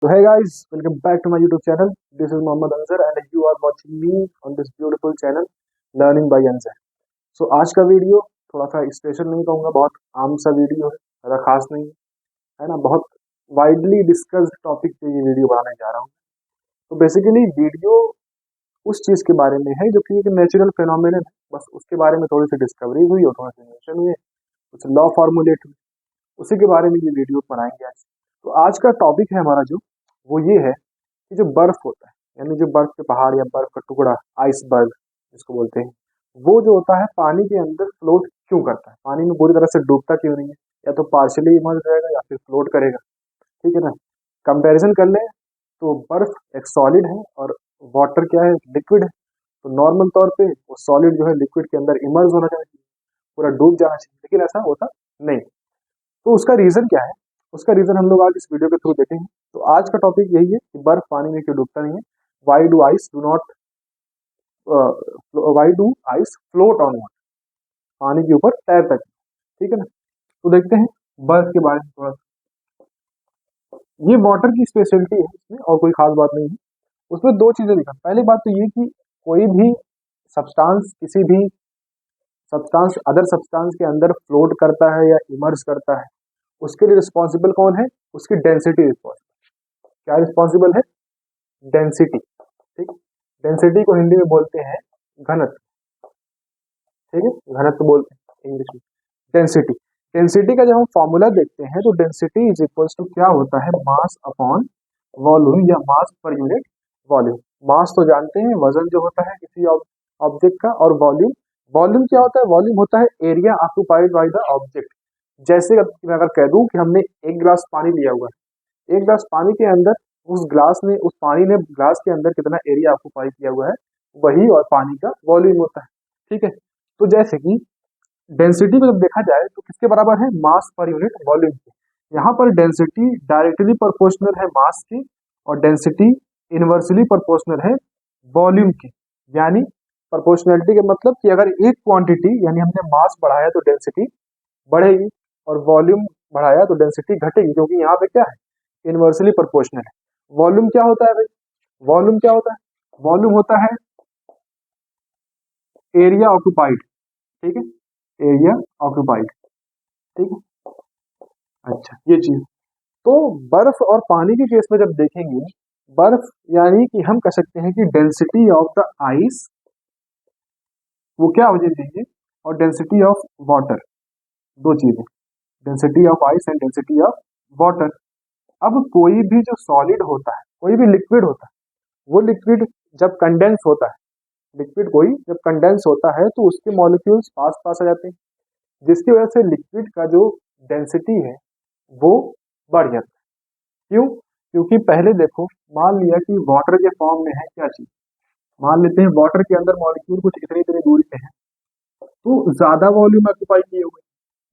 So hey guys, welcome back to my YouTube channel. This is Mohammad Anzar and you are watching me on this beautiful channel Learning by Anzar. So आज का video थोड़ा सा special नहीं कहूँगा, बहुत आम सा video है, ज़्यादा खास नहीं है ना। बहुत वाइडली डिस्कस्ड टॉपिक पे ये वीडियो बनाने जा रहा हूँ। तो बेसिकली वीडियो उस चीज़ के बारे में है जो कि एक नेचुरल फिनोमिनन है, बस उसके बारे में थोड़ी सी डिस्कवरी हुई और थोड़ा सा इन्वेंशन हुए, कुछ लॉ फॉर्मुलेट हुए, उसी के बारे में ये वीडियो बनाएंगे आज। तो आज का टॉपिक है हमारा जो वो ये है कि जो बर्फ होता है, यानी जो बर्फ के पहाड़ या बर्फ का टुकड़ा, आइसबर्ग जिसको बोलते हैं, वो जो होता है पानी के अंदर फ्लोट क्यों करता है, पानी में पूरी तरह से डूबता क्यों नहीं है, या तो पार्शियली इमर्ज रहेगा या फिर फ्लोट करेगा। ठीक है ना। कंपैरिजन कर लें तो बर्फ एक सॉलिड है और वाटर क्या है, लिक्विड है। तो नॉर्मल तौर पे वो सॉलिड जो है लिक्विड के अंदर इमर्ज होना चाहिए, पूरा डूब जाना चाहिए, लेकिन ऐसा होता नहीं। तो उसका रीजन क्या है, उसका रीजन हम लोग आज इस वीडियो के थ्रू देखेंगे। तो आज का टॉपिक यही है कि बर्फ पानी में क्यों डूबता नहीं है, why do ice do not why do ice float on water, पानी के ऊपर तैरता है। ठीक है ना। तो देखते हैं बर्फ के बारे में थोड़ा सा। ये वाटर की स्पेशलिटी है, इसमें और कोई खास बात नहीं है। उसमें दो चीजें लिखा, पहली बात तो ये कि कोई भी सब्सटेंस किसी भी सब्सटेंस अदर सब्सटेंस के अंदर फ्लोट करता है या इमर्ज करता है, उसके लिए रिस्पॉन्सिबल कौन है, उसकी डेंसिटी रिस्पॉन्सिबल। क्या रिस्पॉन्सिबल है, डेंसिटी। ठीक, डेंसिटी को हिंदी में बोलते हैं घनत्व। ठीक है, घनत्व बोलते हैं इंग्लिश में डेंसिटी। डेंसिटी का जब हम फॉर्मूला देखते हैं तो डेंसिटी इज इक्वल्स टू क्या होता है, मास अपॉन वॉल्यूम या मास पर यूनिट वॉल्यूम। मास तो जानते हैं वजन जो होता है किसी ऑब्जेक्ट का, और वॉल्यूम, वॉल्यूम क्या होता है, वॉल्यूम होता है area occupied by the object. जैसे मैं अगर कह दूं कि हमने एक गिलास पानी लिया हुआ है, एक गिलास पानी के अंदर उस पानी ने ग्लास के अंदर कितना एरिया ऑक्यूपाई किया हुआ है, वही और पानी का वॉल्यूम होता है। ठीक है। तो जैसे कि डेंसिटी को जब देखा जाए तो किसके बराबर है, मास पर यूनिट वॉल्यूम के। यहाँ पर डेंसिटी डायरेक्टली प्रोपोर्शनल है मास की, और डेंसिटी इनवर्सली प्रोपोर्शनल है वॉल्यूम की। यानी प्रोपोर्शनलिटी का मतलब कि अगर एक क्वांटिटी यानी हमने मास बढ़ाया तो डेंसिटी बढ़ेगी, और वॉल्यूम बढ़ाया तो डेंसिटी घटेगी, क्योंकि यहाँ पे क्या है, इनवर्सली प्रोपोर्शनल है। वॉल्यूम क्या होता है भाई, वॉल्यूम क्या होता है, वॉल्यूम होता है एरिया ऑक्यूपाइड। ठीक है, एरिया ऑक्यूपाइड। ठीक है। अच्छा, ये चीज। तो बर्फ और पानी के केस में जब देखेंगे, बर्फ यानी कि हम कह सकते हैं कि डेंसिटी ऑफ द आइस वो क्या हो जाएगी, और डेंसिटी ऑफ वाटर, दो चीजें, density of ice and density of water. अब कोई भी जो सॉलिड होता है, कोई भी लिक्विड होता है, वो लिक्विड जब कंडेंस होता है, लिक्विड कोई जब कंडेंस होता है तो उसके मॉलिक्यूल्स पास पास आ जाते हैं, जिसकी वजह से लिक्विड का जो डेंसिटी है वो बढ़ जाता है। क्यों, क्योंकि पहले देखो, मान लिया कि वाटर के फॉर्म में है क्या चीज, मान लेते हैं वाटर के अंदर मॉलिक्यूल कुछ इतनी इतनी दूरी पे है, तो ज्यादा वॉल्यूम ऑक्यूपाई किए हुए।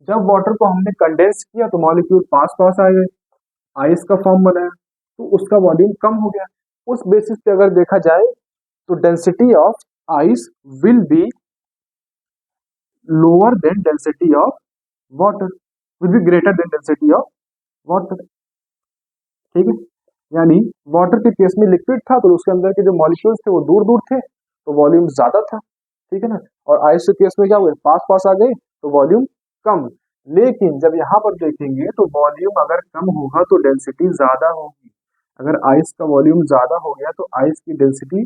जब वाटर को हमने कंडेंस किया तो मॉलिक्यूल पास पास आ गए, आइस का फॉर्म बनाया, तो उसका वॉल्यूम कम हो गया। उस बेसिस पे अगर देखा जाए तो density of ice will be lower than density of water, will be greater than density of water. ठीक है। यानी वाटर के केस में लिक्विड था तो उसके अंदर के जो मॉलिक्यूल्स थे वो दूर दूर थे, तो वॉल्यूम ज्यादा था। ठीक है ना। और आइस के केस में क्या हुए, पास पास आ गए तो वॉल्यूम कम। लेकिन जब यहाँ पर देखेंगे तो वॉल्यूम अगर कम होगा तो डेंसिटी ज्यादा होगी। अगर आइस का वॉल्यूम ज्यादा हो गया तो आइस की डेंसिटी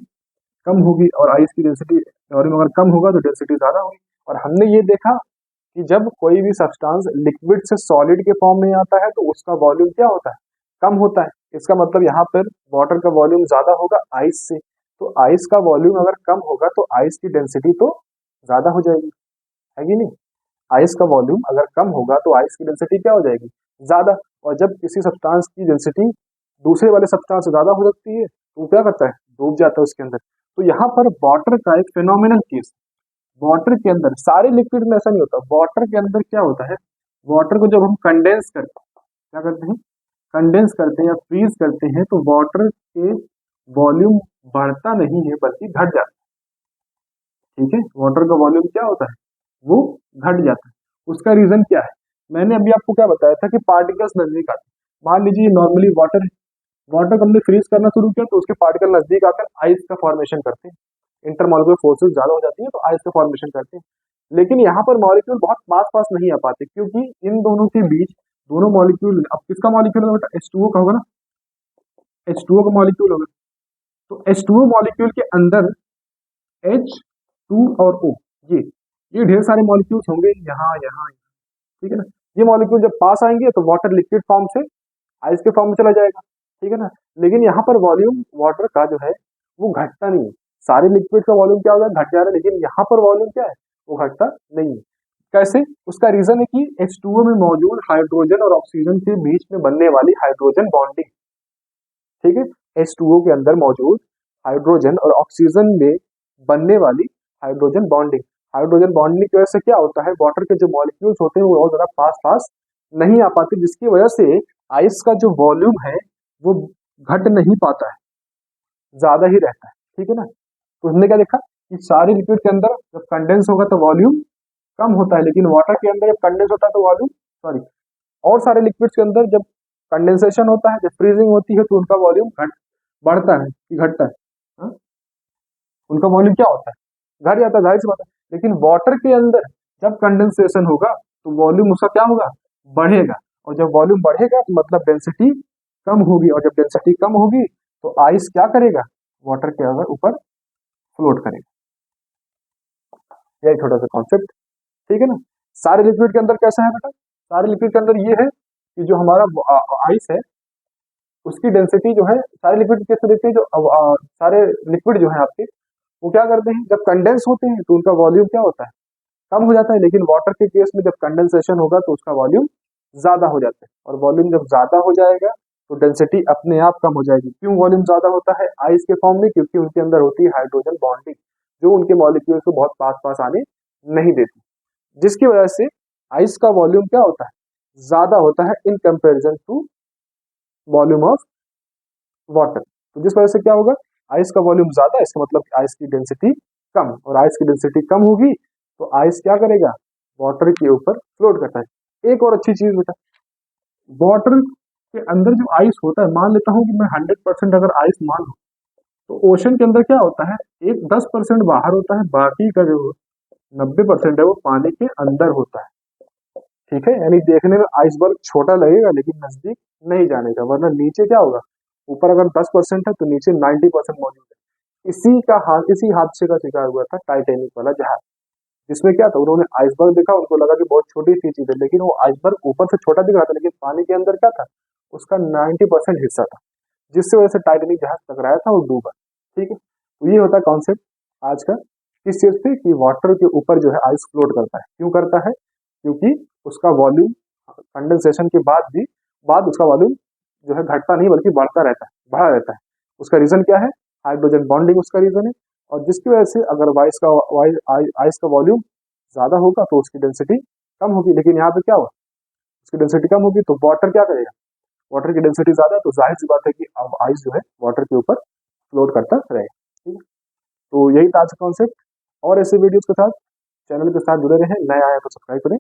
कम होगी, और आइस की डेंसिटी वॉल्यूम अगर कम होगा तो डेंसिटी ज्यादा होगी। और हमने ये देखा कि जब कोई भी सब्सटेंस लिक्विड से सॉलिड के फॉर्म में आता है तो उसका वॉल्यूम क्या होता है, कम होता है। इसका मतलब यहाँ पर वाटर का वॉल्यूम ज्यादा होगा आइस से, तो आइस का वॉल्यूम अगर कम होगा तो आइस की डेंसिटी तो ज्यादा हो जाएगी, है कि नहीं। आइस का वॉल्यूम अगर कम होगा तो आइस की डेंसिटी क्या हो जाएगी, ज्यादा। और जब किसी सब्सटेंस की डेंसिटी दूसरे वाले सब्सटेंस से ज्यादा हो सकती है तो वो क्या करता है, डूब जाता है उसके अंदर। तो यहाँ पर वाटर का एक फिनोमिनल केस, वाटर के अंदर सारे लिक्विड में ऐसा नहीं होता, वाटर के अंदर क्या होता है, वाटर को जब हम कंडेंस करते हैं, क्या करते हैं, कंडेंस करते हैं या फ्रीज करते हैं, तो वाटर के वॉल्यूम बढ़ता नहीं है बल्कि घट जाता है। ठीक है, वाटर का वॉल्यूम क्या होता है, वो घट जाता है। उसका रीजन क्या है, मैंने अभी आपको क्या बताया था कि पार्टिकल्स नजदीक आते हैं। मान लीजिए नॉर्मली वाटर है, वाटर को हमने फ्रीज करना शुरू किया तो उसके पार्टिकल नजदीक आकर आइस का फॉर्मेशन करते हैं, इंटरमॉलिक्यूलर फोर्सेस ज्यादा हो जाती है तो आइस का फॉर्मेशन करते हैं। लेकिन यहाँ पर मॉलिक्यूल बहुत पास पास नहीं आ पाते, क्योंकि इन दोनों के बीच दोनों मॉलिक्यूल, अब किसका मॉलिक्यूल होगा बेटा, H2O का होगा ना, H2O का मॉलिक्यूल होगा। तो H2O मॉलिक्यूल के अंदर H2 और O, ये ढेर सारे मॉलिक्यूल्स होंगे यहाँ यहाँ, ठीक है ना। ये मॉलिक्यूल जब पास आएंगे तो वाटर लिक्विड फॉर्म से आइस के फॉर्म में चला जाएगा, ठीक है ना। लेकिन यहाँ पर वॉल्यूम वाटर का जो है वो घटता नहीं है, सारे लिक्विड का वॉल्यूम क्या हो रहा है, घट जा रहा है, लेकिन यहाँ पर वॉल्यूम क्या है, वो घटता नहीं है। कैसे? उसका रीजन है कि H2O में मौजूद हाइड्रोजन और ऑक्सीजन के बीच में बनने वाली हाइड्रोजन बॉन्डिंग, ठीक है। H2O के अंदर मौजूद हाइड्रोजन और ऑक्सीजन में बनने वाली हाइड्रोजन बॉन्डिंग, हाइड्रोजन बॉन्डिंग की वजह से क्या होता है, वाटर के जो मॉलिक्यूल्स होते हैं वो बहुत ज्यादा पास पास नहीं आ पाते, जिसकी वजह से आइस का जो वॉल्यूम है वो घट नहीं पाता है, ज्यादा ही रहता है, ठीक है ना। तो हमने क्या देखा कि सारे लिक्विड के अंदर जब कंडेंस होगा तो वॉल्यूम कम होता है, लेकिन वाटर के अंदर जब कंडेंस होता है तो वॉल्यूम, सॉरी, और सारे लिक्विड्स के अंदर जब कंडेंसेशन होता है, जब फ्रीजिंग होती है तो उनका वॉल्यूम बढ़ता है कि घटता है, हाँ? उनका वॉल्यूम क्या होता है, घट जाता है, जाहिर सी बात है। लेकिन वाटर के अंदर जब कंडेंसेशन होगा तो वॉल्यूम उसका क्या होगा, बढ़ेगा, और जब वॉल्यूम बढ़ेगा तो मतलब डेंसिटी कम होगी, और जब डेंसिटी कम होगी तो आइस क्या करेगा, वाटर के अंदर ऊपर फ्लोट करेगा। यही छोटा सा कॉन्सेप्ट, ठीक है ना। सारे लिक्विड के अंदर कैसा है बेटा, सारे लिक्विड के अंदर ये है कि जो हमारा आइस है उसकी डेंसिटी जो है, सारे लिक्विड कैसे देखते हैं, जो सारे लिक्विड जो है आपके वो क्या करते हैं, जब कंडेंस होते हैं तो उनका वॉल्यूम क्या होता है, कम हो जाता है। लेकिन वाटर के केस में जब कंडेंसेशन होगा तो उसका वॉल्यूम ज्यादा हो जाता है, और वॉल्यूम जब ज्यादा हो जाएगा तो डेंसिटी अपने आप कम हो जाएगी। क्यों वॉल्यूम ज्यादा होता है आइस के फॉर्म में, क्योंकि उनके अंदर होती है हाइड्रोजन बॉन्डिंग जो उनके मॉलिक्यूल्स को बहुत पास पास आने नहीं देती, जिसकी वजह से आइस का वॉल्यूम क्या होता है, ज्यादा होता है in comparison to volume of water. तो जिस वजह से क्या होगा, आइस का वॉल्यूम ज्यादा है, इसका मतलब आइस की डेंसिटी कम, और आइस की डेंसिटी कम होगी तो आइस क्या करेगा, वाटर के ऊपर फ्लोट करता है। एक और अच्छी चीज बेटा, वाटर के अंदर जो आइस होता है, मान लेता हूँ कि मैं 100% अगर आइस मान लूँ, तो ओशन के अंदर क्या होता है, एक 10% बाहर होता है, बाकी का जो 90% है वो पानी के अंदर होता है, ठीक है। यानी देखने में आइसबर्ग छोटा लगेगा लेकिन नजदीक नहीं जाने का, वरना नीचे क्या होगा, ऊपर अगर 10% है तो नीचे 90% मौजूद है। इसी हादसे का शिकार हुआ था टाइटैनिक वाला जहाज, जिसमें क्या था, उन्होंने आइसबर्ग देखा, उनको लगा कि बहुत छोटी सी चीज है, लेकिन वो आइसबर्ग ऊपर से छोटा दिख रहा था, लेकिन पानी के अंदर क्या था, उसका 90% हिस्सा था, जिससे वजह से टाइटैनिक जहाज टकराया था और डूबा, ठीक है। तो ये होता है कॉन्सेप्ट आज का, किस चीज पे, कि वाटर के ऊपर जो है आइस फ्लोट करता है। क्यों करता है, क्योंकि उसका वॉल्यूम कंडेंसेशन के बाद उसका वॉल्यूम जो है घटता नहीं बल्कि बढ़ता रहता है, बढ़ा रहता है। उसका रीजन क्या है, हाइड्रोजन बॉन्डिंग उसका रीजन है, और जिसकी वजह से अगर आइस का वॉल्यूम ज्यादा होगा तो उसकी डेंसिटी कम होगी। लेकिन यहाँ पे क्या हुआ, उसकी डेंसिटी कम होगी तो वाटर क्या करेगा, वाटर की डेंसिटी ज्यादा है तो जाहिर सी बात है कि अब आइस जो है वाटर के ऊपर फ्लोट करता रहेगा, ठीक है। तो यही था आज का कॉन्सेप्ट, और ऐसे वीडियोस के साथ चैनल के साथ जुड़े रहें, नए आए तो सब्सक्राइब करें।